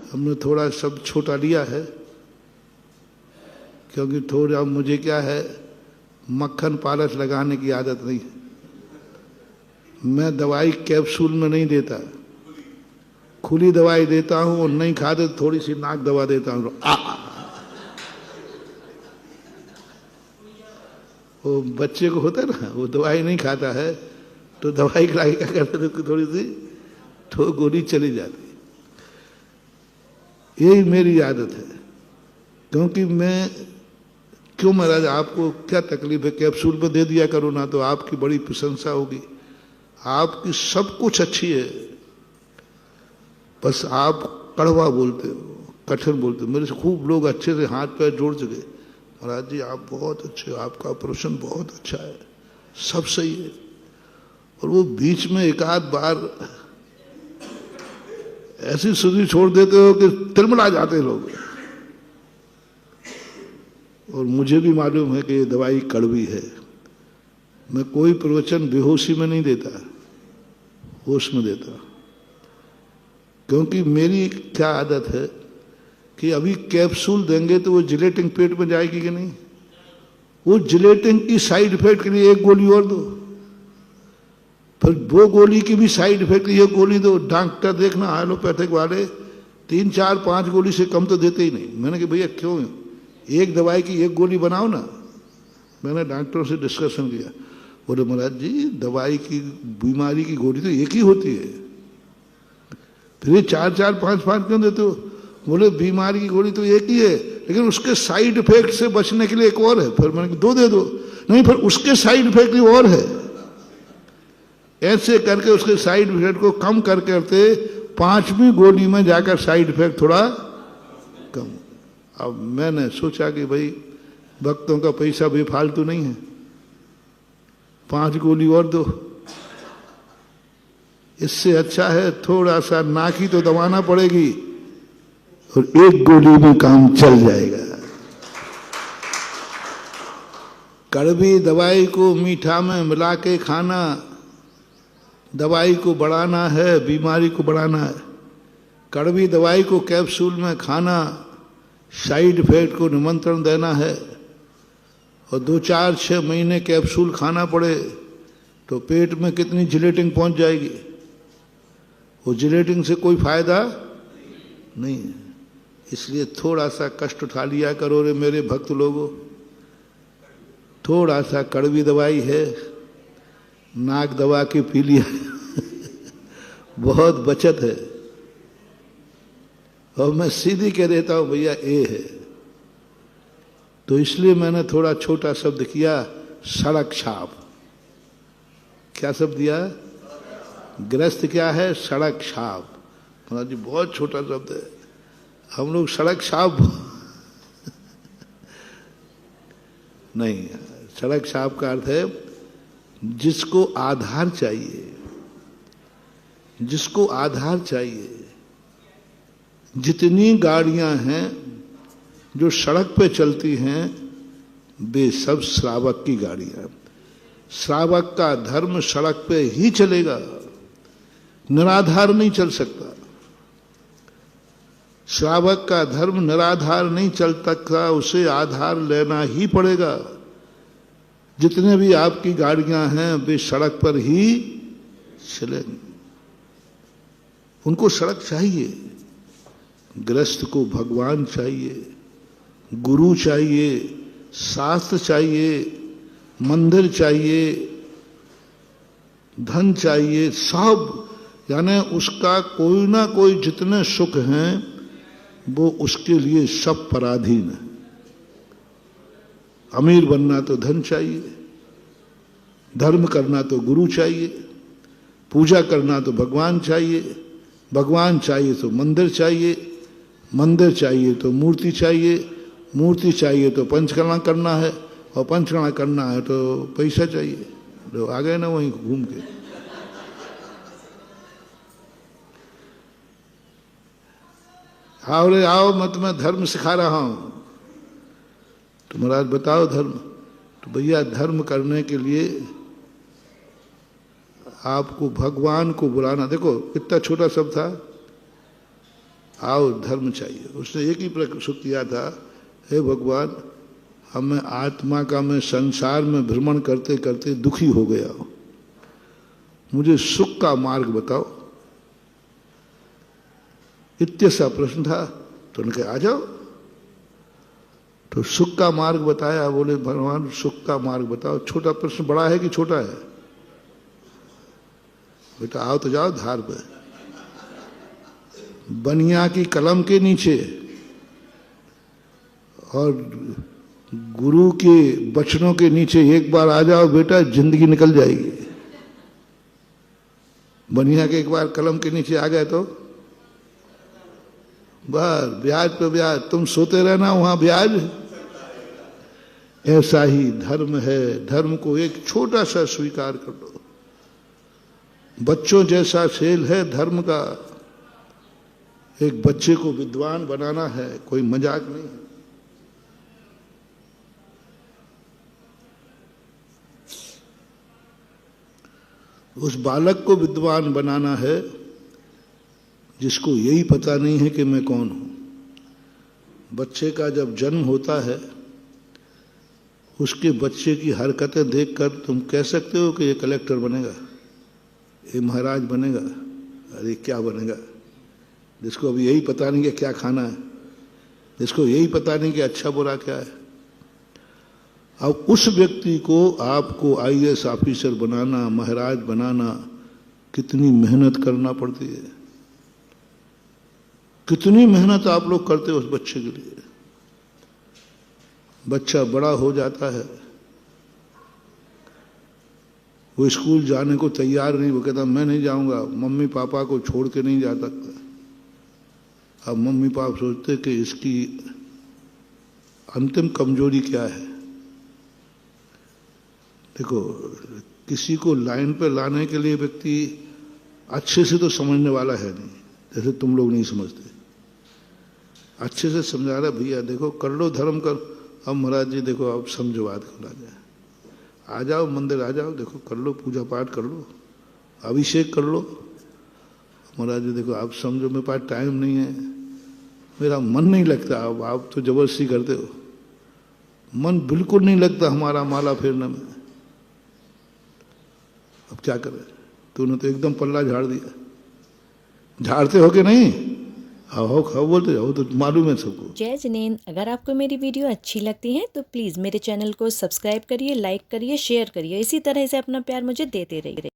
हमने थोड़ा शब्द छोटा लिया है, क्योंकि थोड़ा मुझे क्या है, मक्खन पालस लगाने की आदत नहीं है। मैं दवाई कैप्सूल में नहीं देता, खुली दवाई देता हूं, और नहीं खाते थोड़ी सी नाक दबा देता हूं। वो बच्चे को होता है ना, वो दवाई नहीं खाता है तो दवाई खिला के क्या करते थे, थोड़ी सी तो गोली चली जाती। यही मेरी आदत है, क्योंकि मैं क्यों महाराज आपको क्या तकलीफ है, कैप्सूल पे दे दिया करो ना, तो आपकी बड़ी प्रशंसा होगी। आपकी सब कुछ अच्छी है, बस आप कड़वा बोलते हो, कठिन बोलते हो। मेरे से खूब लोग अच्छे से हाथ पैर जोड़ चुके, महाराज जी आप बहुत अच्छे हो, आपका ऑपरेशन बहुत अच्छा है, सब सही है। और वो बीच में एक आध बार ऐसी सुधी छोड़ देते हो कि तिलमिला जाते लोग। और मुझे भी मालूम है कि ये दवाई कड़वी है। मैं कोई प्रवचन बेहोशी में नहीं देता, होश में देता, क्योंकि मेरी क्या आदत है कि अभी कैप्सूल देंगे तो वो जिलेटिंग पेट में जाएगी कि नहीं, वो जिलेटिंग की साइड इफेक्ट के लिए एक गोली और दो, फिर वो गोली की भी साइड इफेक्ट ये गोली दो। डॉक्टर देखना एलोपैथिक वाले 3 4 5 गोली से कम तो देते ही नहीं। मैंने कहा भैया क्यों, एक दवाई की एक गोली बनाओ ना। मैंने डॉक्टरों से डिस्कशन किया, बोले महाराज जी दवाई की बीमारी की गोली तो एक ही होती है, फिर ये 4 4 5 5 क्यों देते हो। बोले बीमारी की गोली तो एक ही है, लेकिन उसके साइड इफेक्ट से बचने के लिए एक और है। फिर मैंने कहा 2 दे दो, नहीं फिर उसके साइड इफेक्ट भी और है। ऐसे करके उसके साइड इफेक्ट को कम करते 5वीं गोली में जाकर साइड इफेक्ट थोड़ा कम। अब मैंने सोचा कि भाई भक्तों का पैसा बेफालतू नहीं है, 5 गोली और दो, इससे अच्छा है थोड़ा सा नाक ही तो दबाना पड़ेगी और 1 गोली में काम चल जाएगा। कड़वी दवाई को मीठा में मिला के खाना, दवाई को बढ़ाना है, बीमारी को बढ़ाना है। कड़वी दवाई को कैप्सूल में खाना, साइड इफेक्ट को निमंत्रण देना है। और 2 4 6 महीने कैप्सूल खाना पड़े तो पेट में कितनी जिलेटिंग पहुंच जाएगी। वो जिलेटिंग से कोई फायदा नहीं है। इसलिए थोड़ा सा कष्ट उठा लिया करो रे मेरे भक्त लोगों। थोड़ा सा कड़वी दवाई है, नाक दबा के पी लिया बहुत बचत है। और मैं सीधी कह देता हूं भैया ए है, तो इसलिए मैंने थोड़ा छोटा शब्द किया, सड़क छाप। क्या शब्द दिया, ग्रस्त क्या है, सड़क छाप। महाराज जी बहुत छोटा शब्द है, हम लोग सड़क छाप नहीं। सड़क छाप का अर्थ है जिसको आधार चाहिए, जिसको आधार चाहिए। जितनी गाड़ियां हैं जो सड़क पे चलती हैं वे सब श्रावक की गाड़ियां। श्रावक का धर्म सड़क पे ही चलेगा, निराधार नहीं चल सकता। श्रावक का धर्म निराधार नहीं चल सकता, उसे आधार लेना ही पड़ेगा। जितने भी आपकी गाड़ियां हैं वे सड़क पर ही चलेंगी, उनको सड़क चाहिए। गृहस्थ को भगवान चाहिए, गुरु चाहिए, शास्त्र चाहिए, मंदिर चाहिए, धन चाहिए, सब। यानी उसका कोई ना कोई जितने सुख हैं वो उसके लिए सब पराधीन है। अमीर बनना तो धन चाहिए, धर्म करना तो गुरु चाहिए, पूजा करना तो भगवान चाहिए, भगवान चाहिए तो मंदिर चाहिए, मंदिर चाहिए तो मूर्ति चाहिए, मूर्ति चाहिए तो पंचकर्मा करना है, और पंचकर्मा करना है तो पैसा चाहिए। लोग आ गए ना वहीं घूम के। आओ रे आओ, मैं तुम्हें धर्म सिखा रहा हूं। तो महाराज बताओ धर्म। तो भैया धर्म करने के लिए आपको भगवान को बुलाना। देखो कितना छोटा शब्द था, आओ धर्म चाहिए। उसने एक ही प्रश्न किया था, हे भगवान, हमें आत्मा का मैं संसार में भ्रमण करते करते दुखी हो गया हूं, मुझे सुख का मार्ग बताओ। इत्यसा प्रश्न था। तो उन्होंने कहा आ जाओ। तो सुख का मार्ग बताया। बोले भगवान सुख का मार्ग बताओ। छोटा प्रश्न बड़ा है कि छोटा है? बेटा आओ तो जाओ धार पे, बनिया की कलम के नीचे और गुरु के वचनों के नीचे एक बार आ जाओ बेटा, जिंदगी निकल जाएगी। बनिया के एक बार कलम के नीचे आ गए तो बस ब्याज पे ब्याज, तुम सोते रहना वहां ब्याज। ऐसा ही धर्म है। धर्म को एक छोटा सा स्वीकार कर लो। बच्चों जैसा खेल है धर्म का। एक बच्चे को विद्वान बनाना है, कोई मजाक नहीं है। उस बालक को विद्वान बनाना है जिसको यही पता नहीं है कि मैं कौन हूं। बच्चे का जब जन्म होता है, उसके बच्चे की हरकतें देखकर तुम कह सकते हो कि ये कलेक्टर बनेगा, ये महाराज बनेगा, अरे क्या बनेगा। जिसको अभी यही पता नहीं कि क्या खाना है, जिसको यही पता नहीं कि अच्छा बुरा क्या है। अब उस व्यक्ति को आपको आईएएस ऑफिसर बनाना, महाराज बनाना, कितनी मेहनत करना पड़ती है। कितनी मेहनत आप लोग करते हो उस बच्चे के लिए। बच्चा बड़ा हो जाता है, वो स्कूल जाने को तैयार नहीं, वो कहता मैं नहीं जाऊंगा, मम्मी पापा को छोड़ के नहीं जा सकता। अब मम्मी पापा सोचते कि इसकी अंतिम कमजोरी क्या है। देखो, किसी को लाइन पर लाने के लिए व्यक्ति अच्छे से तो समझने वाला है नहीं, जैसे तुम लोग नहीं समझते। अच्छे से समझा रहा भैया देखो कर लो धर्म कर। अब महाराज जी देखो आप समझो बात को, आ जाओ मंदिर आ जाओ, देखो कर लो पूजा पाठ कर लो, अभिषेक कर लो। महाराज जी देखो आप समझो मेरे पास टाइम नहीं है, मेरा मन नहीं लगता। अब आप तो जबरदस्ती करते हो, मन बिल्कुल नहीं लगता हमारा माला फेरने में। अब क्या करें, तूने तो एकदम पल्ला झाड़ दिया। झाड़ते हो कि नहीं? हो खाओ बोलते जाओ, तो मालूम है सबको। जय जिनेंद्र। अगर आपको मेरी वीडियो अच्छी लगती है तो प्लीज़ मेरे चैनल को सब्सक्राइब करिए, लाइक करिए, शेयर करिए। इसी तरह से अपना प्यार मुझे देते रहिए।